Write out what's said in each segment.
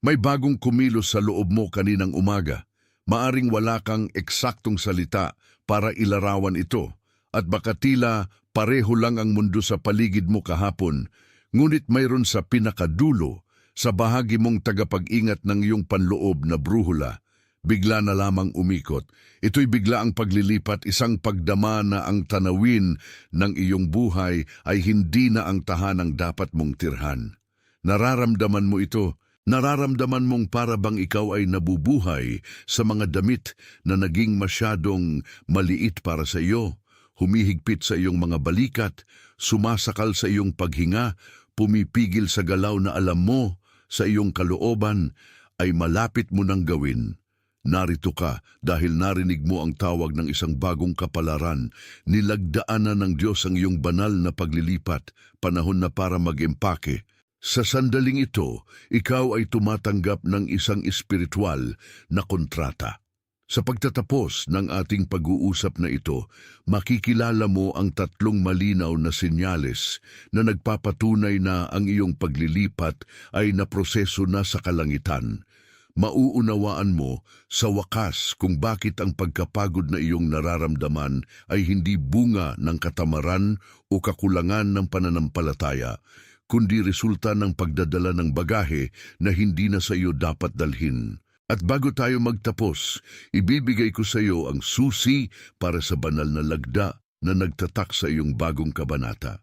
May bagong kumilos sa loob mo kaninang umaga. Maaring wala kang eksaktong salita para ilarawan ito at baka tila pareho lang ang mundo sa paligid mo kahapon, ngunit mayroon sa pinakadulo, sa bahagi mong tagapag-ingat ng iyong panloob na bruhula, bigla na lamang umikot. Ito'y bigla ang paglilipat, isang pagdama na ang tanawin ng iyong buhay ay hindi na ang tahanang dapat mong tirhan. Nararamdaman mo ito. Nararamdaman mong para bang ikaw ay nabubuhay sa mga damit na naging masyadong maliit para sa iyo, humihigpit sa iyong mga balikat, sumasakal sa iyong paghinga, pumipigil sa galaw na alam mo sa iyong kalooban ay malapit mo nang gawin. Narito ka dahil narinig mo ang tawag ng isang bagong kapalaran. Nilagdaanan ng Diyos ang iyong banal na paglilipat, panahon na para mag-empake. Sa sandaling ito, ikaw ay tumatanggap ng isang espiritual na kontrata. Sa pagtatapos ng ating pag-uusap na ito, makikilala mo ang tatlong malinaw na senyales na nagpapatunay na ang iyong paglilipat ay naproseso na sa kalangitan. Mauunawaan mo sa wakas kung bakit ang pagkapagod na iyong nararamdaman ay hindi bunga ng katamaran o kakulangan ng pananampalataya, kundi resulta ng pagdadala ng bagahe na hindi na sa iyo dapat dalhin. At bago tayo magtapos, ibibigay ko sa iyo ang susi para sa banal na lagda na nagtatak sa iyong bagong kabanata.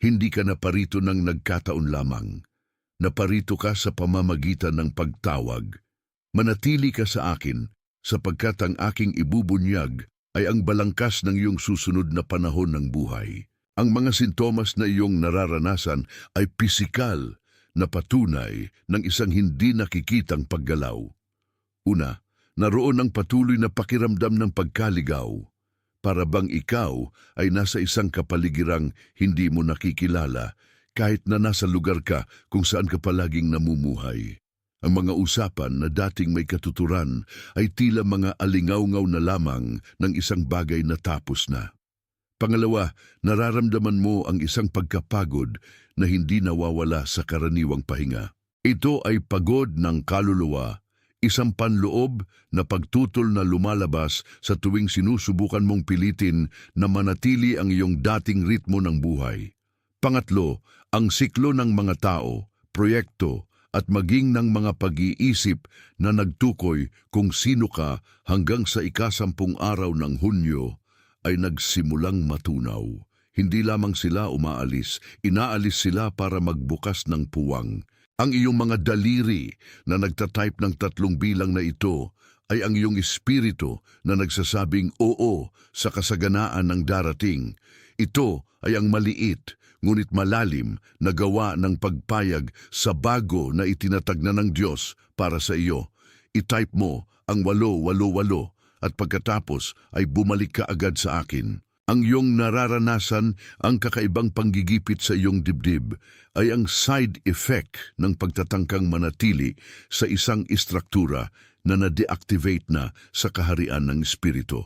Hindi ka naparito ng nagkataon lamang. Naparito ka sa pamamagitan ng pagtawag. Manatili ka sa akin, sapagkat ang aking ibubunyag ay ang balangkas ng iyong susunod na panahon ng buhay. Ang mga sintomas na iyong nararanasan ay pisikal na patunay ng isang hindi nakikitang paggalaw. Una, naroon ang patuloy na pakiramdam ng pagkaligaw, para bang ikaw ay nasa isang kapaligirang hindi mo nakikilala kahit na nasa lugar ka kung saan ka palaging namumuhay. Ang mga usapan na dating may katuturan ay tila mga alingaw-ngaw na lamang ng isang bagay na tapos na. Pangalawa, nararamdaman mo ang isang pagkapagod na hindi nawawala sa karaniwang pahinga. Ito ay pagod ng kaluluwa, isang panloob na pagtutol na lumalabas sa tuwing sinusubukan mong pilitin na manatili ang iyong dating ritmo ng buhay. Pangatlo, ang siklo ng mga tao, proyekto at maging ng mga pag-iisip na nagtukoy kung sino ka hanggang sa ika-10 araw ng Hunyo ay nagsimulang matunaw. Hindi lamang sila umaalis, inaalis sila para magbukas ng puwang. Ang iyong mga daliri na nagtatype ng 3 bilang na ito ay ang iyong espiritu na nagsasabing oo sa kasaganaan ng darating. Ito ay ang maliit, ngunit malalim na gawa ng pagpayag sa bago na itinatag na ng Diyos para sa iyo. I-type mo ang 888 at pagkatapos ay bumalik ka agad sa akin. Ang iyong nararanasan, ang kakaibang panggigipit sa iyong dibdib, ay ang side effect ng pagtatangkang manatili sa isang istruktura na na-deactivate na sa kaharian ng espiritu.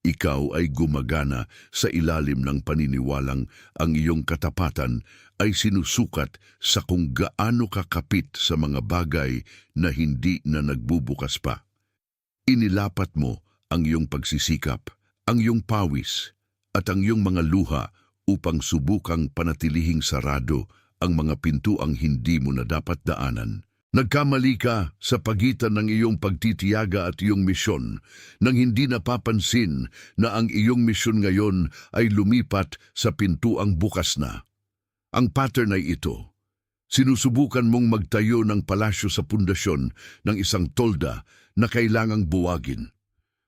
Ikaw ay gumagana sa ilalim ng paniniwalang ang iyong katapatan ay sinusukat sa kung gaano kakapit sa mga bagay na hindi na nagbubukas pa. Inilapat mo ang iyong pagsisikap, ang iyong pawis, at ang iyong mga luha upang subukang panatilihing sarado ang mga pintuang hindi mo na dapat daanan. Nagkamali ka sa pagitan ng iyong pagtitiyaga at iyong misyon nang hindi napapansin na ang iyong misyon ngayon ay lumipat sa pintuang bukas na. Ang pattern ay ito. Sinusubukan mong magtayo ng palasyo sa pundasyon ng isang tolda na kailangang buwagin.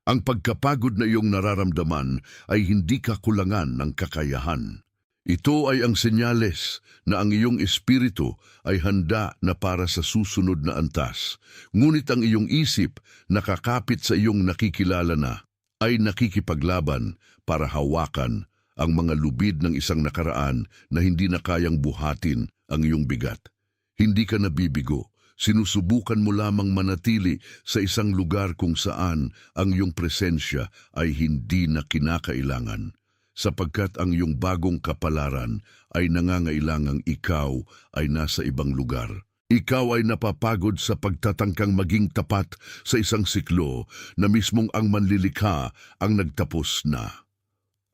Ang pagkapagod na iyong nararamdaman ay hindi kakulangan ng kakayahan. Ito ay ang senyales na ang iyong espiritu ay handa na para sa susunod na antas. Ngunit ang iyong isip, nakakapit sa iyong nakikilala na, ay nakikipaglaban para hawakan ang mga lubid ng isang nakaraan na hindi na kayang buhatin ang iyong bigat. Hindi ka nabibigo. Sinusubukan mo lamang manatili sa isang lugar kung saan ang iyong presensya ay hindi na kinakailangan, sapagkat ang iyong bagong kapalaran ay nangangailangang ikaw ay nasa ibang lugar. Ikaw ay napapagod sa pagtatangkang maging tapat sa isang siklo na mismong ang manlilikha ang nagtapos na.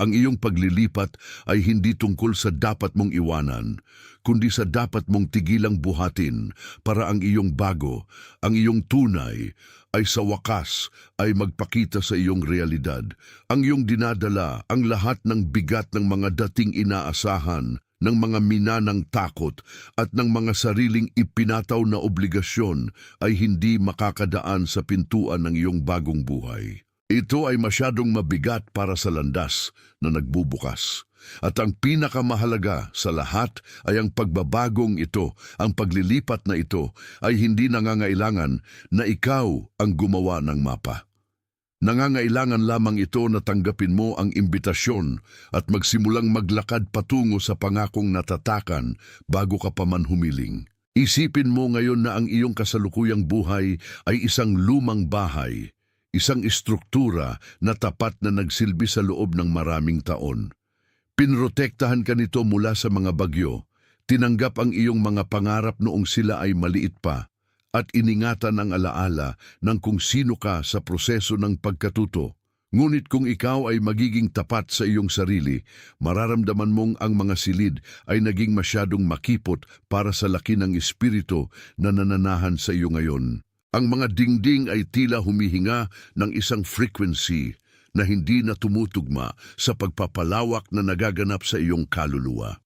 Ang iyong paglilipat ay hindi tungkol sa dapat mong iwanan, kundi sa dapat mong tigilang buhatin para ang iyong bago, ang iyong tunay, ay sa wakas ay magpakita sa iyong realidad. Ang iyong dinadala ang lahat ng bigat ng mga dating inaasahan, ng mga minanang takot at ng mga sariling ipinataw na obligasyon ay hindi makakadaan sa pintuan ng iyong bagong buhay. Ito ay masyadong mabigat para sa landas na nagbubukas. At ang pinakamahalaga sa lahat ay ang pagbabagong ito, ang paglilipat na ito ay hindi nangangailangan na ikaw ang gumawa ng mapa. Nangangailangan lamang ito na tanggapin mo ang imbitasyon at magsimulang maglakad patungo sa pangakong natatakan bago ka pa man humiling. Isipin mo ngayon na ang iyong kasalukuyang buhay ay isang lumang bahay, isang istruktura na tapat na nagsilbi sa loob ng maraming taon. Pinrotektahan ka nito mula sa mga bagyo, tinanggap ang iyong mga pangarap noong sila ay maliit pa, at iningatan ang alaala ng kung sino ka sa proseso ng pagkatuto. Ngunit kung ikaw ay magiging tapat sa iyong sarili, mararamdaman mong ang mga silid ay naging masyadong makipot para sa laki ng espiritu na nananahan sa iyo ngayon. Ang mga dingding ay tila humihinga ng isang frequency na hindi na tumutugma sa pagpapalawak na nagaganap sa iyong kaluluwa.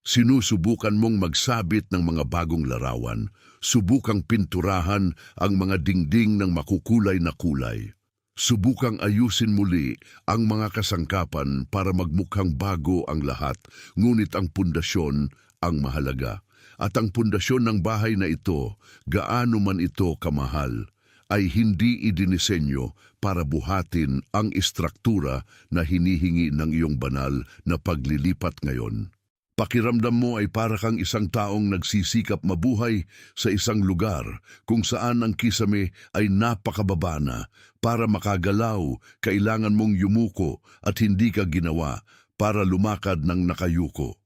Sinusubukan mong magsabit ng mga bagong larawan, subukang pinturahan ang mga dingding ng makukulay na kulay. Subukang ayusin muli ang mga kasangkapan para magmukhang bago ang lahat, ngunit ang pundasyon ang mahalaga. At ang pundasyon ng bahay na ito, gaano man ito kamahal, ay hindi idinisenyo para buhatin ang istruktura na hinihingi ng iyong banal na paglilipat ngayon. Pakiramdam mo ay para kang isang taong nagsisikap mabuhay sa isang lugar kung saan ang kisame ay napakababa na. Para makagalaw, kailangan mong yumuko at hindi ka ginawa para lumakad ng nakayuko.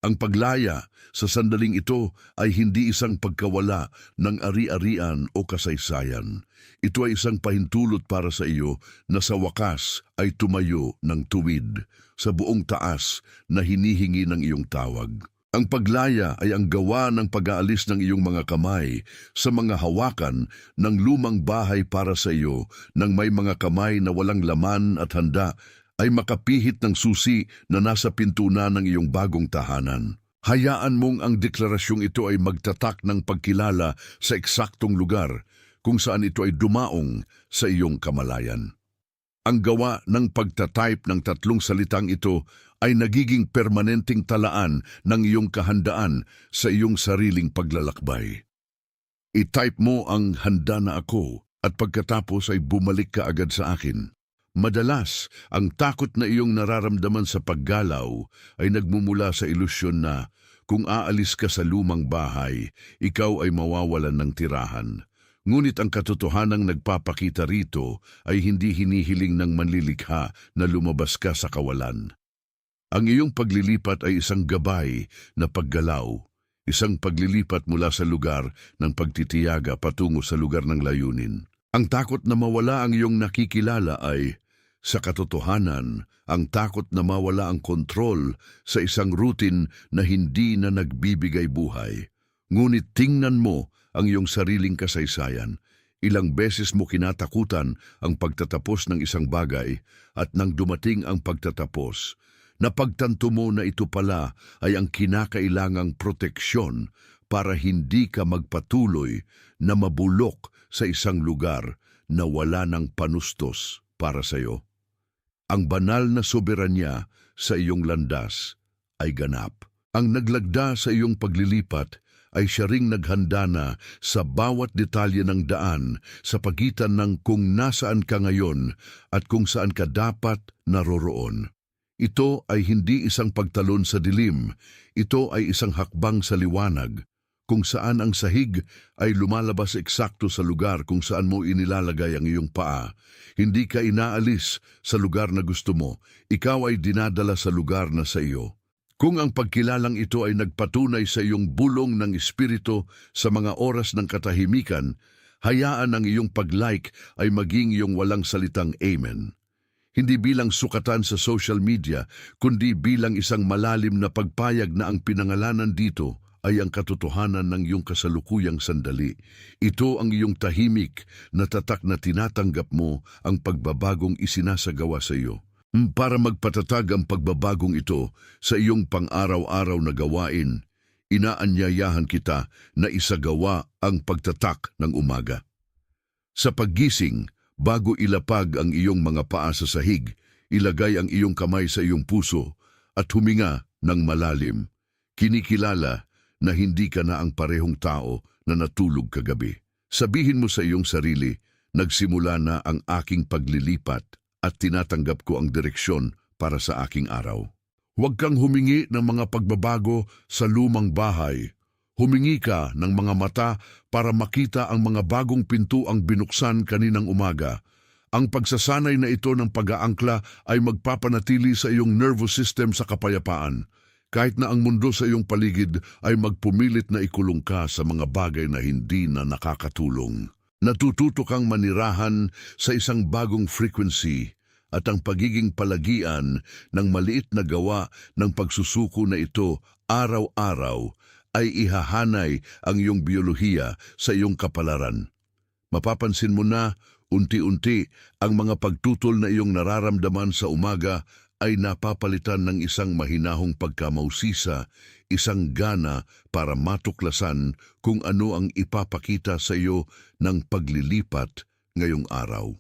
Ang paglaya sa sandaling ito ay hindi isang pagkawala ng ari-arian o kasaysayan. Ito ay isang pahintulot para sa iyo na sa wakas ay tumayo ng tuwid sa buong taas na hinihingi ng iyong tawag. Ang paglaya ay ang gawa ng pag-aalis ng iyong mga kamay sa mga hawakan ng lumang bahay para sa iyo nang may mga kamay na walang laman at handa ay makapihit ng susi na nasa pinto na ng iyong bagong tahanan. Hayaan mong ang deklarasyong ito ay magtatak ng pagkilala sa eksaktong lugar kung saan ito ay dumaong sa iyong kamalayan. Ang gawa ng pagtatype ng 3 salitang ito ay nagiging permanenteng talaan ng iyong kahandaan sa iyong sariling paglalakbay. I-type mo ang handa na ako at pagkatapos ay bumalik ka agad sa akin. Madalas, ang takot na iyong nararamdaman sa paggalaw ay nagmumula sa ilusyon na kung aalis ka sa lumang bahay, ikaw ay mawawalan ng tirahan. Ngunit ang katotohanang nagpapakita rito ay hindi hinihiling ng manlilikha na lumabas ka sa kawalan. Ang iyong paglilipat ay isang gabay na paggalaw, isang paglilipat mula sa lugar ng pagtitiyaga patungo sa lugar ng layunin. Ang takot na mawala ang iyong nakikilala ay, sa katotohanan, ang takot na mawala ang kontrol sa isang routine na hindi na nagbibigay buhay. Ngunit tingnan mo ang iyong sariling kasaysayan. Ilang beses mo kinatakutan ang pagtatapos ng isang bagay at nang dumating ang pagtatapos, napagtanto mo na ito pala ay ang kinakailangang proteksyon para hindi ka magpatuloy na mabulok sa isang lugar na wala ng panustos para sa iyo. Ang banal na soberanya sa iyong landas ay ganap. Ang naglagda sa iyong paglilipat ay siya ring naghanda na sa bawat detalye ng daan sa pagitan ng kung nasaan ka ngayon at kung saan ka dapat naroroon. Ito ay hindi isang pagtalon sa dilim, ito ay isang hakbang sa liwanag, kung saan ang sahig ay lumalabas eksakto sa lugar kung saan mo inilalagay ang iyong paa. Hindi ka inaalis sa lugar na gusto mo, ikaw ay dinadala sa lugar na sa iyo. Kung ang pagkilalang ito ay nagpatunay sa iyong bulong ng espiritu sa mga oras ng katahimikan, hayaan ang iyong pag-like ay maging iyong walang salitang amen. Hindi bilang sukatan sa social media, kundi bilang isang malalim na pagpayag na ang pinangalanan dito ay ang katotohanan ng iyong kasalukuyang sandali. Ito ang iyong tahimik na tatak na tinatanggap mo ang pagbabagong isinasagawa sa iyo. Para magpatatag ang pagbabagong ito sa iyong pang-araw-araw na gawain, inaanyayahan kita na isagawa ang pagtatak ng umaga. Sa paggising, bago ilapag ang iyong mga paa sa sahig, ilagay ang iyong kamay sa iyong puso at huminga ng malalim. Kinikilala na hindi ka na ang parehong tao na natulog kagabi. Sabihin mo sa iyong sarili, nagsimula na ang aking paglilipat at tinatanggap ko ang direksyon para sa aking araw. Huwag kang humingi ng mga pagbabago sa lumang bahay. Humingi ka ng mga mata para makita ang mga bagong pintuang binuksan kaninang umaga. Ang pagsasanay na ito ng pag-aangkla ay magpapanatili sa iyong nervous system sa kapayapaan. Kahit na ang mundo sa iyong paligid ay magpumilit na ikulong ka sa mga bagay na hindi na nakakatulong. Natututo kang manirahan sa isang bagong frequency at ang pagiging palagian ng maliit na gawa ng pagsusuko na ito araw-araw ay ihahanay ang iyong biyolohiya sa iyong kapalaran. Mapapansin mo na unti-unti ang mga pagtutol na iyong nararamdaman sa umaga ay napapalitan ng isang mahinahong pagkamausisa, isang gana para matuklasan kung ano ang ipapakita sa iyo ng paglilipat ngayong araw.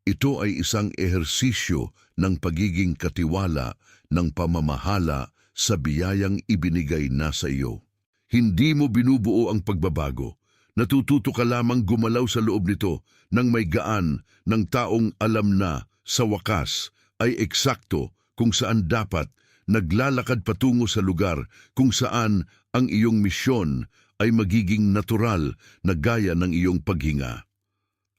Ito ay isang ehersisyo ng pagiging katiwala ng pamamahala sa biyayang ibinigay na sa iyo. Hindi mo binubuo ang pagbabago. Natututo ka lamang gumalaw sa loob nito ng may gaan ng taong alam na sa wakas ay eksakto kung saan dapat naglalakad patungo sa lugar kung saan ang iyong misyon ay magiging natural na gaya ng iyong paghinga.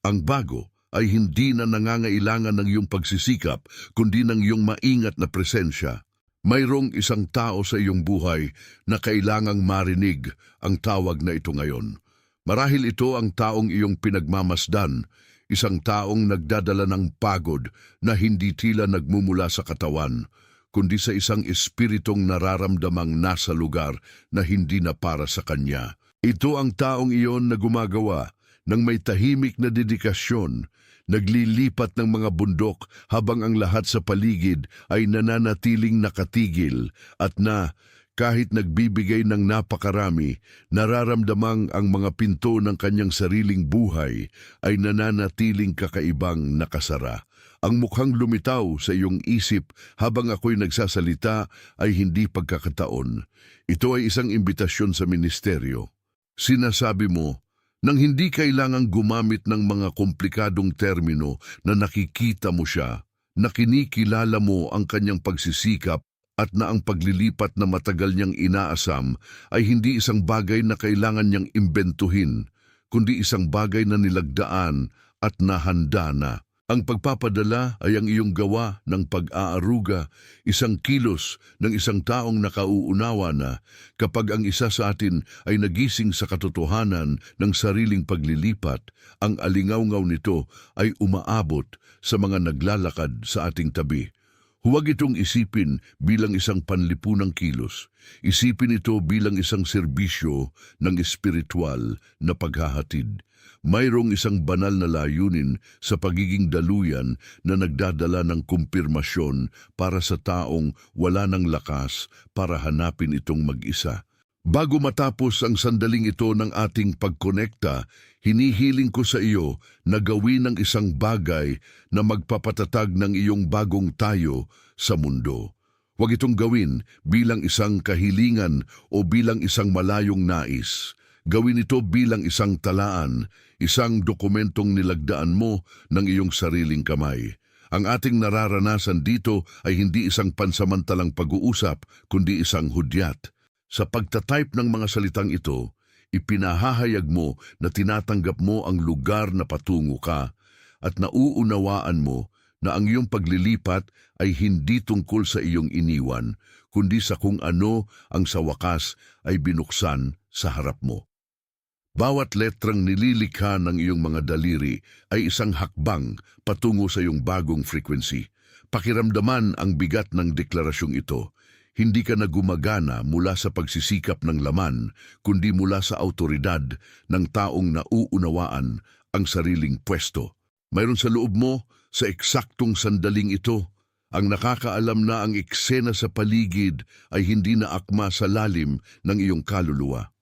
Ang bago ay hindi na nangangailangan ng iyong pagsisikap kundi ng iyong maingat na presensya. Mayroong isang tao sa iyong buhay na kailangang marinig ang tawag na ito ngayon. Marahil ito ang taong iyong pinagmamasdan, isang taong nagdadala ng pagod na hindi tila nagmumula sa katawan, kundi sa isang espiritong nararamdamang nasa lugar na hindi na para sa kanya. Ito ang taong iyon na gumagawa ng may tahimik na dedikasyon, naglilipat ng mga bundok habang ang lahat sa paligid ay nananatiling nakatigil at na kahit nagbibigay ng napakarami, nararamdamang ang mga pinto ng kanyang sariling buhay ay nananatiling kakaibang nakasara. Ang mukhang lumitaw sa iyong isip habang ako'y nagsasalita ay hindi pagkakataon. Ito ay isang imbitasyon sa ministeryo. Sinasabi mo, nang hindi kailangang gumamit ng mga komplikadong termino na nakikita mo siya, na kinikilala mo ang kanyang pagsisikap at na ang paglilipat na matagal niyang inaasam ay hindi isang bagay na kailangan niyang imbentuhin, kundi isang bagay na nilagdaan at nahanda na. Ang pagpapadala ay ang iyong gawa ng pag-aaruga, isang kilos ng isang taong nakauunawa na kapag ang isa sa atin ay nagising sa katotohanan ng sariling paglilipat, ang alingawngaw nito ay umaabot sa mga naglalakad sa ating tabi. Huwag itong isipin bilang isang panlipunang kilos. Isipin ito bilang isang serbisyo ng espiritual na paghahatid. Mayroong isang banal na layunin sa pagiging daluyan na nagdadala ng kumpirmasyon para sa taong wala ng lakas para hanapin itong mag-isa. Bago matapos ang sandaling ito ng ating pagkonekta, hinihiling ko sa iyo na gawin ang isang bagay na magpapatatag ng iyong bagong tayo sa mundo. Huwag itong gawin bilang isang kahilingan o bilang isang malayong nais. Gawin ito bilang isang talaan, isang dokumentong nilagdaan mo ng iyong sariling kamay. Ang ating nararanasan dito ay hindi isang pansamantalang pag-uusap, kundi isang hudyat. Sa pagtatype ng mga salitang ito, ipinahahayag mo na tinatanggap mo ang lugar na patungo ka at nauunawaan mo na ang iyong paglilipat ay hindi tungkol sa iyong iniwan, kundi sa kung ano ang sa wakas ay binuksan sa harap mo. Bawat letrang nililikha ng iyong mga daliri ay isang hakbang patungo sa iyong bagong frequency. Pakiramdaman ang bigat ng deklarasyong ito. Hindi ka na gumagana mula sa pagsisikap ng laman, kundi mula sa autoridad ng taong nauunawaan ang sariling pwesto. Mayroon sa loob mo, sa eksaktong sandaling ito, ang nakakaalam na ang eksena sa paligid ay hindi na akma sa lalim ng iyong kaluluwa.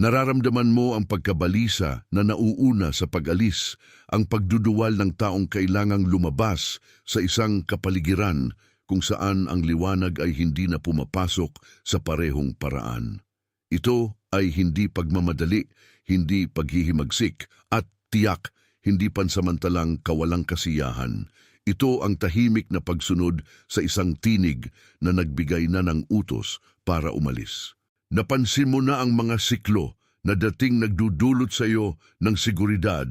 Nararamdaman mo ang pagkabalisa na nauuna sa pag-alis, ang pagduduwal ng taong kailangang lumabas sa isang kapaligiran kung saan ang liwanag ay hindi na pumapasok sa parehong paraan. Ito ay hindi pagmamadali, hindi paghihimagsik, at tiyak, hindi pansamantalang kawalang kasiyahan. Ito ang tahimik na pagsunod sa isang tinig na nagbigay na ng utos para umalis. Napansin mo na ang mga siklo na dating nagdudulot sa iyo ng seguridad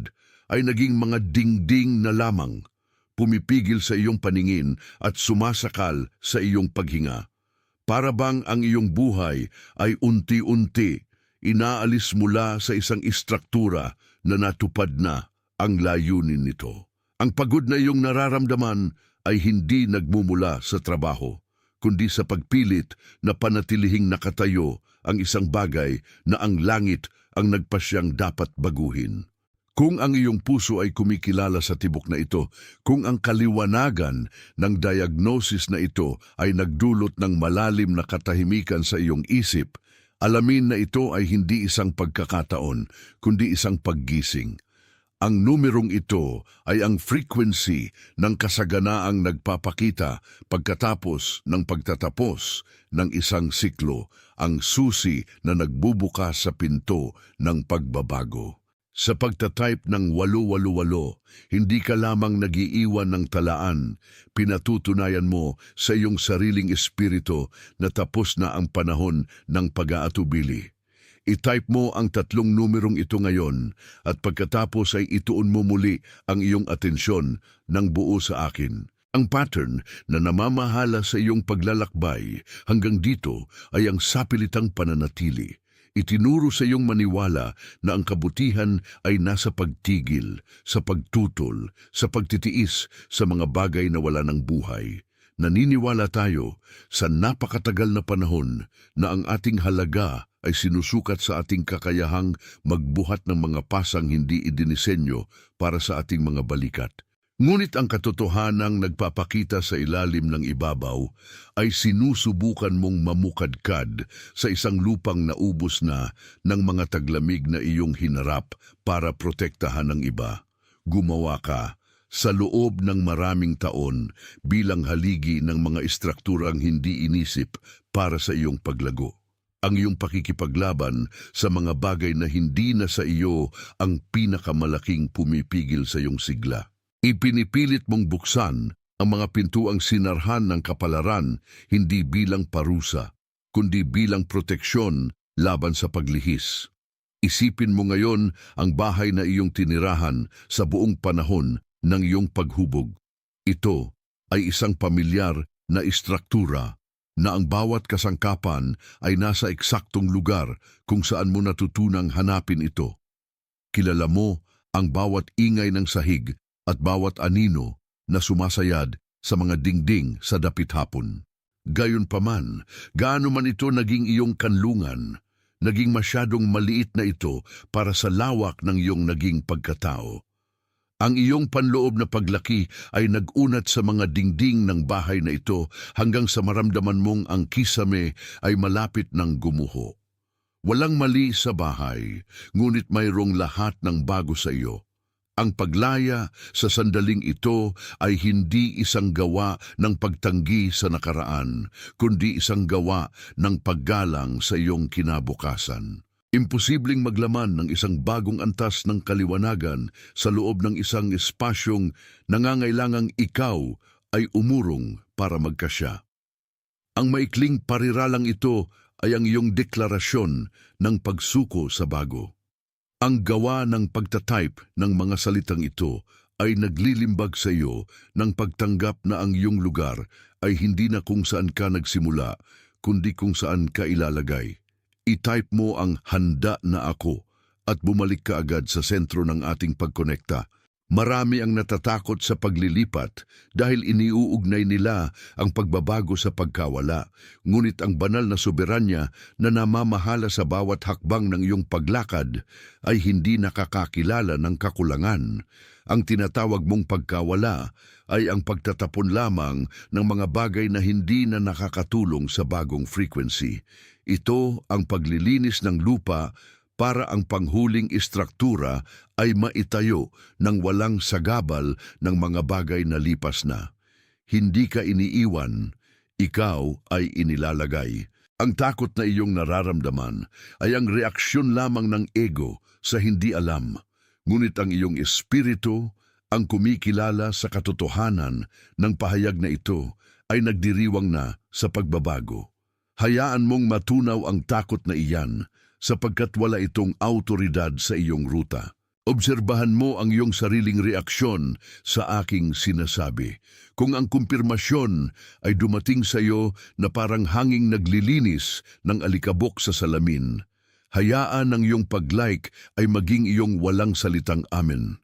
ay naging mga dingding na lamang, pumipigil sa iyong paningin at sumasakal sa iyong paghinga. Para bang ang iyong buhay ay unti-unti inaalis mula sa isang istruktura na natupad na ang layunin nito. Ang pagod na iyong nararamdaman ay hindi nagmumula sa trabaho, kundi sa pagpilit na panatilihing nakatayo ang isang bagay na ang langit ang nagpasyang dapat baguhin. Kung ang iyong puso ay kumikilala sa tibok na ito, kung ang kaliwanagan ng diagnosis na ito ay nagdulot ng malalim na katahimikan sa iyong isip, alamin na ito ay hindi isang pagkakataon, kundi isang paggising. Ang numerong ito ay ang frequency ng kasaganaang nagpapakita pagkatapos ng pagtatapos ng isang siklo, ang susi na nagbubukas sa pinto ng pagbabago. Sa pagtatype ng 888, hindi ka lamang nagiiwan ng talaan, pinatutunayan mo sa iyong sariling espiritu na tapos na ang panahon ng pag-aatubili. I-type mo ang 3 numerong ito ngayon at pagkatapos ay ituon mo muli ang iyong atensyon ng buo sa akin. Ang pattern na namamahala sa iyong paglalakbay hanggang dito ay ang sapilitang pananatili. Itinuro sa iyong maniwala na ang kabutihan ay nasa pagtigil, sa pagtutol, sa pagtitiis sa mga bagay na wala ng buhay. Naniniwala tayo sa napakatagal na panahon na ang ating halaga ay sinusukat sa ating kakayahang magbuhat ng mga pasang hindi idinisenyo para sa ating mga balikat. Ngunit ang katotohanang nagpapakita sa ilalim ng ibabaw ay sinusubukan mong mamukadkad sa isang lupang naubos na ng mga taglamig na iyong hinarap para protektahan ng iba. Gumawa ka sa loob ng maraming taon bilang haligi ng mga istrukturang hindi inisip para sa iyong paglago. Ang iyong pakikipaglaban sa mga bagay na hindi na sa iyo ang pinakamalaking pumipigil sa iyong sigla. Ipinipilit mong buksan ang mga pintuang sinarhan ng kapalaran hindi bilang parusa, kundi bilang proteksyon laban sa paglihis. Isipin mo ngayon ang bahay na iyong tinirahan sa buong panahon ng iyong paghubog. Ito ay isang pamilyar na istruktura na ang bawat kasangkapan ay nasa eksaktong lugar kung saan mo natutunang hanapin ito. Kilala mo ang bawat ingay ng sahig at bawat anino na sumasayad sa mga dingding sa dapit hapon. Gayunpaman, gaano man ito naging iyong kanlungan, naging masyadong maliit na ito para sa lawak ng iyong naging pagkatao. Ang iyong panloob na paglaki ay nag-unat sa mga dingding ng bahay na ito hanggang sa maramdaman mong ang kisame ay malapit ng gumuho. Walang mali sa bahay, ngunit mayroong lahat ng bago sa iyo. Ang paglaya sa sandaling ito ay hindi isang gawa ng pagtanggi sa nakaraan, kundi isang gawa ng paggalang sa iyong kinabukasan. Imposibleng maglaman ng isang bagong antas ng kaliwanagan sa loob ng isang espasyong nangangailangang ikaw ay umurong para magkasya. Ang maikling pariralang ito ay ang iyong deklarasyon ng pagsuko sa bago. Ang gawa ng pagtatype ng mga salitang ito ay naglilimbag sa iyo ng pagtanggap na ang iyong lugar ay hindi na kung saan ka nagsimula, kundi kung saan ka ilalagay. I-type mo ang handa na ako at bumalik ka agad sa sentro ng ating pagkonekta. Marami ang natatakot sa paglilipat dahil iniuugnay nila ang pagbabago sa pagkawala. Ngunit ang banal na soberanya na namamahala sa bawat hakbang ng iyong paglakad ay hindi nakakakilala ng kakulangan. Ang tinatawag mong pagkawala ay ang pagtatapon lamang ng mga bagay na hindi na nakakatulong sa bagong frequency. Ito ang paglilinis ng lupa para ang panghuling istruktura ay maitayo ng walang sagabal ng mga bagay na lipas na. Hindi ka iniiwan, ikaw ay inilalagay. Ang takot na iyong nararamdaman ay ang reaksyon lamang ng ego sa hindi alam. Ngunit ang iyong espiritu, ang kumikilala sa katotohanan ng pahayag na ito, ay nagdiriwang na sa pagbabago. Hayaan mong matunaw ang takot na iyan, sapagkat wala itong autoridad sa iyong ruta. Obserbahan mo ang iyong sariling reaksyon sa aking sinasabi. Kung ang kumpirmasyon ay dumating sa iyo na parang hanging naglilinis ng alikabok sa salamin, hayaan ang iyong pag-like ay maging iyong walang salitang amen.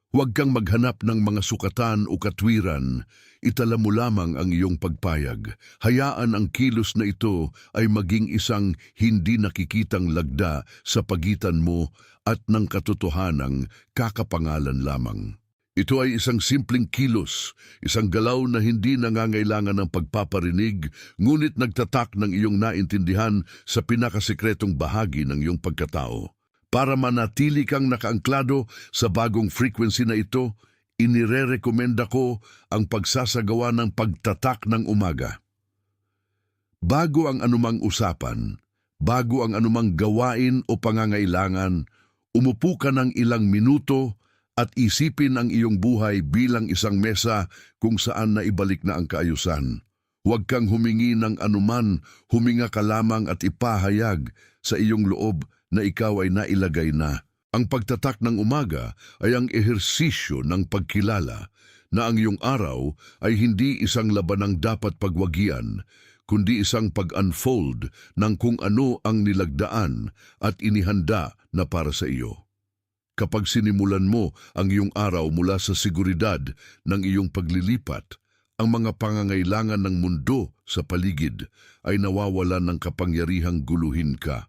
Huwag kang maghanap ng mga sukatan o katwiran, itala mo lamang ang iyong pagpayag. Hayaan ang kilos na ito ay maging isang hindi nakikitang lagda sa pagitan mo at ng katotohanang kakapangalan lamang. Ito ay isang simpleng kilos, isang galaw na hindi nangangailangan ng pagpaparinig, ngunit nagtatak ng iyong naintindihan sa pinakasikretong bahagi ng iyong pagkatao. Para manatili kang nakaangklado sa bagong frequency na ito, inirerekomenda ko ang pagsasagawa ng pagtatak ng umaga. Bago ang anumang usapan, bago ang anumang gawain o pangangailangan, umupo ka ng ilang minuto at isipin ang iyong buhay bilang isang mesa kung saan naibalik na ang kaayusan. Huwag kang humingi ng anuman, huminga ka lamang at ipahayag sa iyong loob na ikaw ay nailagay na. Ang pagtatak ng umaga ay ang ehersisyo ng pagkilala na ang iyong araw ay hindi isang labanang dapat pagwagian, kundi isang pag-unfold ng kung ano ang nilagdaan at inihanda na para sa iyo. Kapag sinimulan mo ang iyong araw mula sa seguridad ng iyong paglilipat, ang mga pangangailangan ng mundo sa paligid ay nawawalan ng kapangyarihang guluhin ka.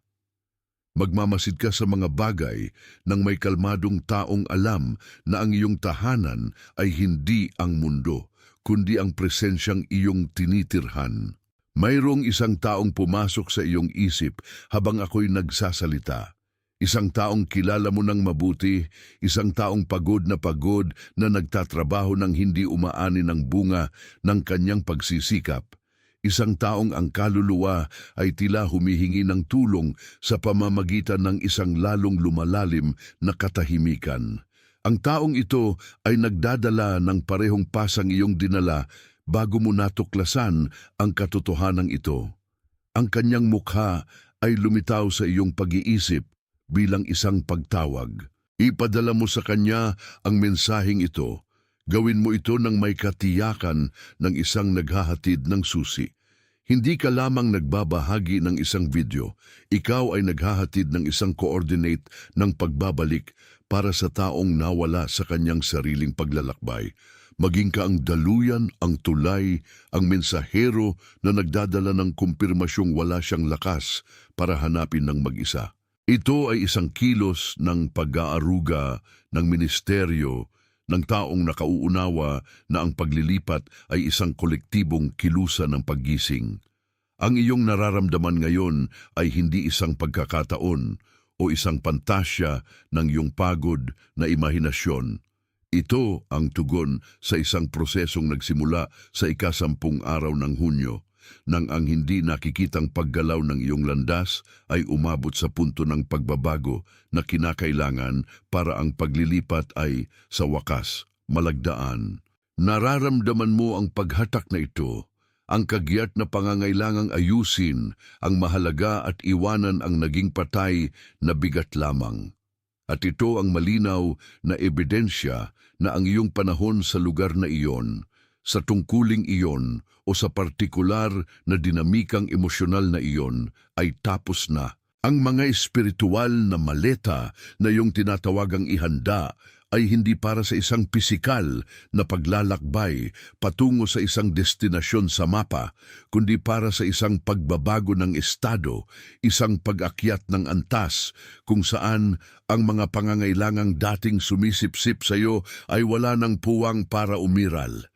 Magmamasid ka sa mga bagay ng may kalmadong taong alam na ang iyong tahanan ay hindi ang mundo, kundi ang presensyang iyong tinitirhan. Mayroong isang taong pumasok sa iyong isip habang ako'y nagsasalita. Isang taong kilala mo ng mabuti, isang taong pagod na nagtatrabaho ng hindi umaani ng bunga ng kanyang pagsisikap. Isang taong ang kaluluwa ay tila humihingi ng tulong sa pamamagitan ng isang lalong lumalalim na katahimikan. Ang taong ito ay nagdadala ng parehong pasang iyong dinala bago mo natuklasan ang katotohanan ito. Ang kanyang mukha ay lumitaw sa iyong pag-iisip bilang isang pagtawag. Ipadala mo sa kanya ang mensaheng ito. Gawin mo ito ng may katiyakan ng isang naghahatid ng susi. Hindi ka lamang nagbabahagi ng isang video, ikaw ay naghahatid ng isang coordinate ng pagbabalik para sa taong nawala sa kanyang sariling paglalakbay. Maging ka ang daluyan, ang tulay, ang mensahero na nagdadala ng kumpirmasyong wala siyang lakas para hanapin ng mag-isa. Ito ay isang kilos ng pag-aaruga ng ministeryo ng taong nakauunawa na ang paglilipat ay isang kolektibong kilusan ng paggising. Ang iyong nararamdaman ngayon ay hindi isang pagkakataon o isang pantasya ng iyong pagod na imahinasyon. Ito ang tugon sa isang prosesong nagsimula sa ika-10 araw ng Hunyo, nang ang hindi nakikitang paggalaw ng iyong landas ay umabot sa punto ng pagbabago na kinakailangan para ang paglilipat ay, sa wakas, malagdaan. Nararamdaman mo ang paghatak na ito, ang kagyat na pangangailangang ayusin ang mahalaga at iwanan ang naging patay na bigat lamang. At ito ang malinaw na ebidensya na ang iyong panahon sa lugar na iyon, sa tungkuling iyon o sa partikular na dinamikang emosyonal na iyon ay tapos na. Ang mga espiritual na maleta na iyong tinatawagang ihanda ay hindi para sa isang pisikal na paglalakbay patungo sa isang destinasyon sa mapa, kundi para sa isang pagbabago ng estado, isang pag-akyat ng antas, kung saan ang mga pangangailangang dating sumisipsip sa iyo ay wala ng puwang para umiral.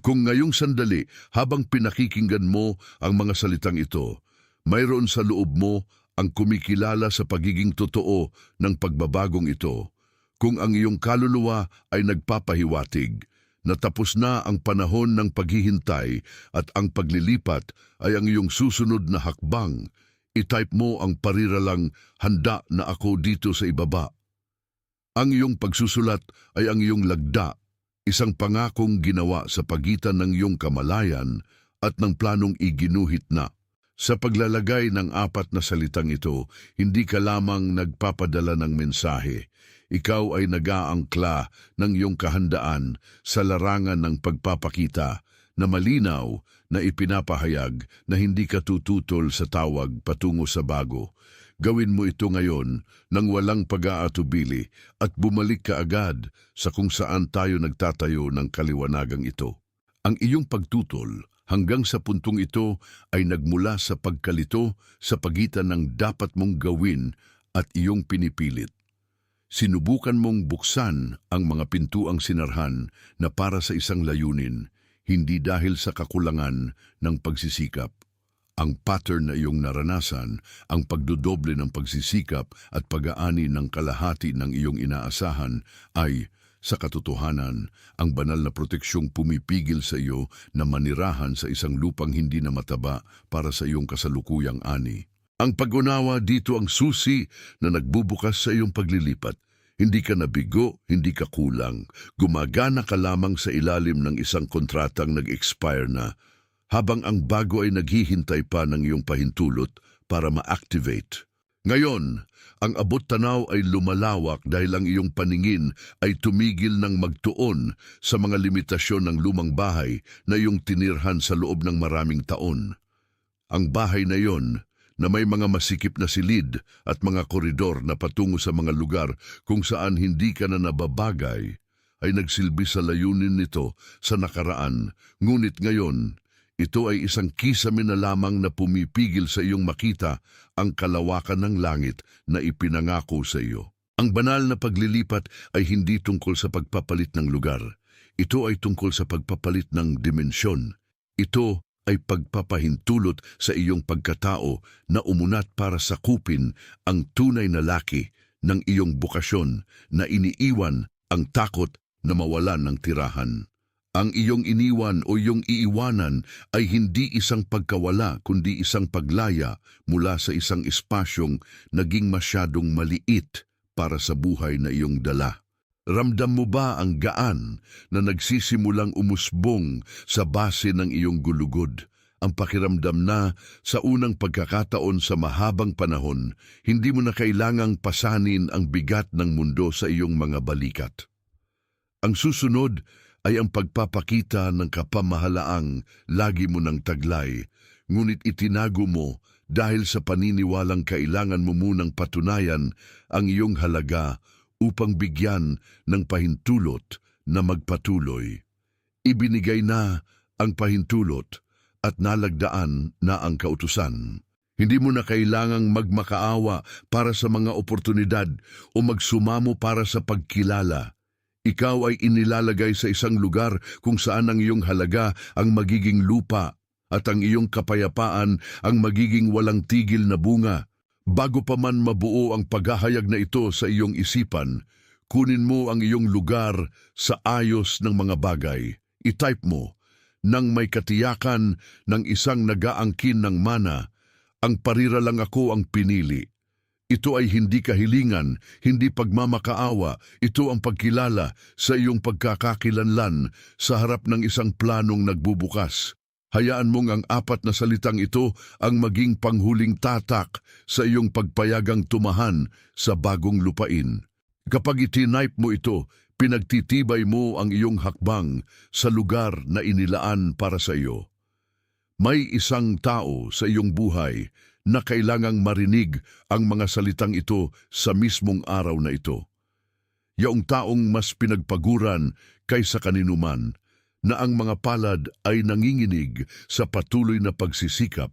Kung ngayong sandali, habang pinakikinggan mo ang mga salitang ito, mayroon sa loob mo ang kumikilala sa pagiging totoo ng pagbabagong ito. Kung ang iyong kaluluwa ay nagpapahiwatig na tapos na ang panahon ng paghihintay at ang paglilipat ay ang iyong susunod na hakbang, itype mo ang pariralang handa na ako dito sa ibaba. Ang iyong pagsusulat ay ang iyong lagda, isang pangakong ginawa sa pagitan ng iyong kamalayan at ng planong iginuhit na. Sa paglalagay ng 4 na salitang ito, hindi ka lamang nagpapadala ng mensahe. Ikaw ay nag-aangkla ng iyong kahandaan sa larangan ng pagpapakita na malinaw na ipinapahayag na hindi ka tututol sa tawag patungo sa bago. Gawin mo ito ngayon nang walang pag-aatubili at bumalik ka agad sa kung saan tayo nagtatayo ng kaliwanagang ito. Ang iyong pagtutol hanggang sa puntong ito ay nagmula sa pagkalito sa pagitan ng dapat mong gawin at iyong pinipilit. Sinubukan mong buksan ang mga pintuang sinarhan na para sa isang layunin, hindi dahil sa kakulangan ng pagsisikap. Ang pattern na iyong naranasan, ang pagdodoble ng pagsisikap at pag-aani ng kalahati ng iyong inaasahan ay, sa katotohanan, ang banal na proteksyong pumipigil sa iyo na manirahan sa isang lupang hindi na mataba para sa iyong kasalukuyang ani. Ang pag-unawa dito ang susi na nagbubukas sa iyong paglilipat. Hindi ka nabigo, hindi ka kulang. Gumagana ka lamang sa ilalim ng isang kontratang nag-expire na, habang ang bago ay naghihintay pa ng iyong pahintulot para ma-activate. Ngayon, ang abot tanaw ay lumalawak dahil ang iyong paningin ay tumigil ng magtuon sa mga limitasyon ng lumang bahay na iyong tinirhan sa loob ng maraming taon. Ang bahay na iyon, na may mga masikip na silid at mga koridor na patungo sa mga lugar kung saan hindi ka na nababagay, ay nagsilbi sa layunin nito sa nakaraan, ngunit ngayon, ito ay isang kisame na lamang na pumipigil sa iyong makita ang kalawakan ng langit na ipinangako sa iyo. Ang banal na paglilipat ay hindi tungkol sa pagpapalit ng lugar. Ito ay tungkol sa pagpapalit ng dimensyon. Ito ay pagpapahintulot sa iyong pagkatao na umunat para sakupin ang tunay na laki ng iyong bukasyon na iniiwan ang takot na mawalan ng tirahan. Ang iyong iniwan o iyong iiwanan ay hindi isang pagkawala kundi isang paglaya mula sa isang espasyong naging masyadong maliit para sa buhay na iyong dala. Ramdam mo ba ang gaan na nagsisimulang umusbong sa base ng iyong gulugod? Ang pakiramdam na sa unang pagkakataon sa mahabang panahon, hindi mo na kailangang pasanin ang bigat ng mundo sa iyong mga balikat. Ang susunod ay ang pagpapakita ng kapamahalaang lagi mo ng taglay, ngunit itinago mo dahil sa paniniwalang kailangan mo munang patunayan ang iyong halaga upang bigyan ng pahintulot na magpatuloy. Ibinigay na ang pahintulot at nalagdaan na ang kautusan. Hindi mo na kailangang magmakaawa para sa mga oportunidad o magsumamo para sa pagkilala. Ikaw ay inilalagay sa isang lugar kung saan ang iyong halaga ang magiging lupa at ang iyong kapayapaan ang magiging walang tigil na bunga. Bago pa man mabuo ang paghahayag na ito sa iyong isipan, kunin mo ang iyong lugar sa ayos ng mga bagay. I-type mo, nang may katiyakan ng isang nag-aangkin ng mana, ang pariralang ako ang pinili. Ito ay hindi kahilingan, hindi pagmamakaawa. Ito ang pagkilala sa iyong pagkakakilanlan sa harap ng isang planong nagbubukas. Hayaan mong ang 4 na salitang ito ang maging panghuling tatak sa iyong pagpayagang tumahan sa bagong lupain. Kapag itinipe mo ito, Pinagtitibay mo ang iyong hakbang sa lugar na inilaan para sa iyo. May isang tao sa iyong buhay na kailangang marinig ang mga salitang ito sa mismong araw na ito. Yaong taong mas pinagpaguran kaysa kaninuman, na ang mga palad ay nanginginig sa patuloy na pagsisikap,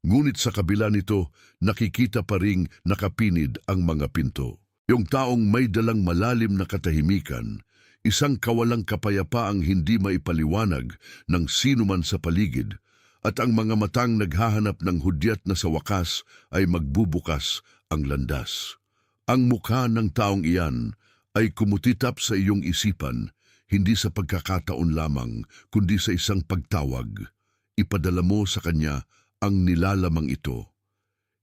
ngunit sa kabila nito nakikita pa ring nakapinid ang mga pinto. Yung taong may dalang malalim na katahimikan, isang kawalang kapayapaang hindi maipaliwanag ng sino man sa paligid, at ang mga matang naghahanap ng hudyat na sa wakas ay magbubukas ang landas. Ang mukha ng taong iyan ay kumutitap sa iyong isipan, hindi sa pagkakataon lamang, kundi sa isang pagtawag. Ipadala mo sa kanya ang nilalamang ito.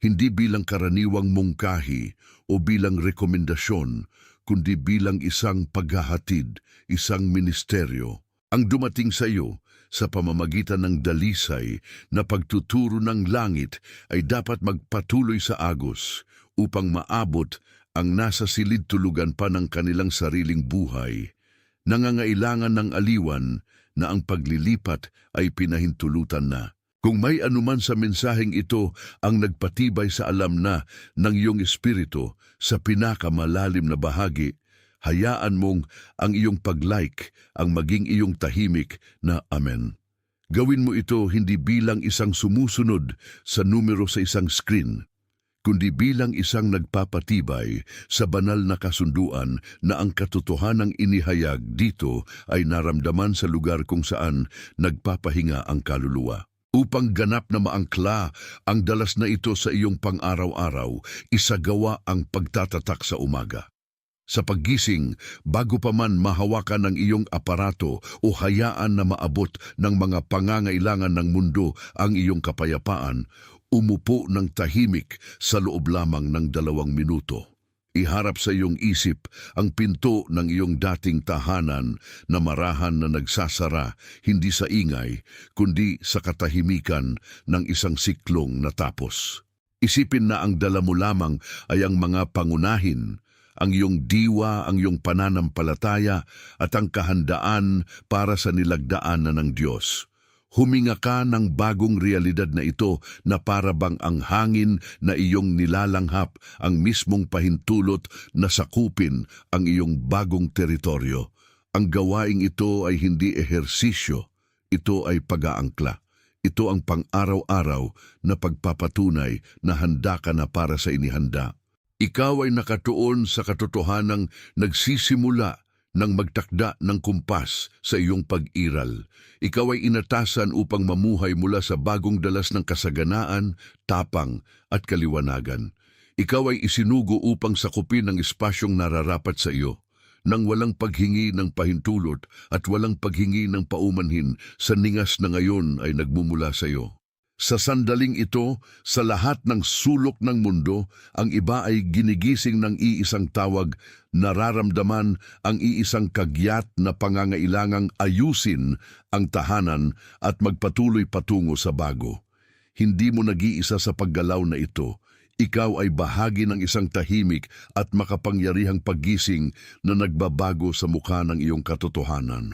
Hindi bilang karaniwang mungkahi o bilang rekomendasyon, kundi bilang isang paghahatid, isang ministeryo. Ang dumating sa iyo sa pamamagitan ng dalisay na pagtuturo ng langit ay dapat magpatuloy sa agos upang maabot ang nasa silid tulugan pa ng kanilang sariling buhay. Nangangailangan ng aliwan na ang paglilipat ay pinahintulutan na. Kung may anuman sa mensaheng ito ang nagpatibay sa alam na ng iyong espiritu sa pinakamalalim na bahagi, hayaan mong ang iyong pag-like ang maging iyong tahimik na amen. Gawin mo ito hindi bilang isang sumusunod sa numero sa isang screen, kundi bilang isang nagpapatibay sa banal na kasunduan na ang katotohanang inihayag dito ay naramdaman sa lugar kung saan nagpapahinga ang kaluluwa. Upang ganap na maangkla ang dalas na ito sa iyong pang-araw-araw, isagawa ang pagtatatak sa umaga. Sa paggising, bago pa man mahawakan ng iyong aparato o hayaan na maabot ng mga pangangailangan ng mundo ang iyong kapayapaan, umupo ng tahimik sa loob lamang ng 2 minuto. Iharap sa iyong isip ang pinto ng iyong dating tahanan na marahan na nagsasara hindi sa ingay, kundi sa katahimikan ng isang siklong natapos. Isipin na ang dala mo lamang ay ang mga pangunahin, ang iyong diwa, ang iyong pananampalataya at ang kahandaan para sa nilagdaan na ng Diyos. Huminga ka ng bagong realidad na ito na para bang ang hangin na iyong nilalanghap ang mismong pahintulot na sakupin ang iyong bagong teritoryo. Ang gawaing ito ay hindi ehersisyo, ito ay pag-aangkla. Ito ang pang-araw-araw na pagpapatunay na handa ka na para sa inihanda. Ikaw ay nakatuon sa katotohanang nagsisimula nang magtakda ng kumpas sa iyong pag-iral. Ikaw ay inatasan upang mamuhay mula sa bagong dalas ng kasaganaan, tapang at kaliwanagan. Ikaw ay isinugo upang sakupin ang espasyong nararapat sa iyo, nang walang paghingi ng pahintulot at walang paghingi ng paumanhin sa ningas na ngayon ay nagmumula sa iyo. Sa sandaling ito, sa lahat ng sulok ng mundo, ang iba ay ginigising ng iisang tawag, nararamdaman ang iisang kagyat na pangangailangang ayusin ang tahanan at magpatuloy patungo sa bago. Hindi mo nag-iisa sa paggalaw na ito. Ikaw ay bahagi ng isang tahimik at makapangyarihang paggising na nagbabago sa mukha ng iyong katotohanan.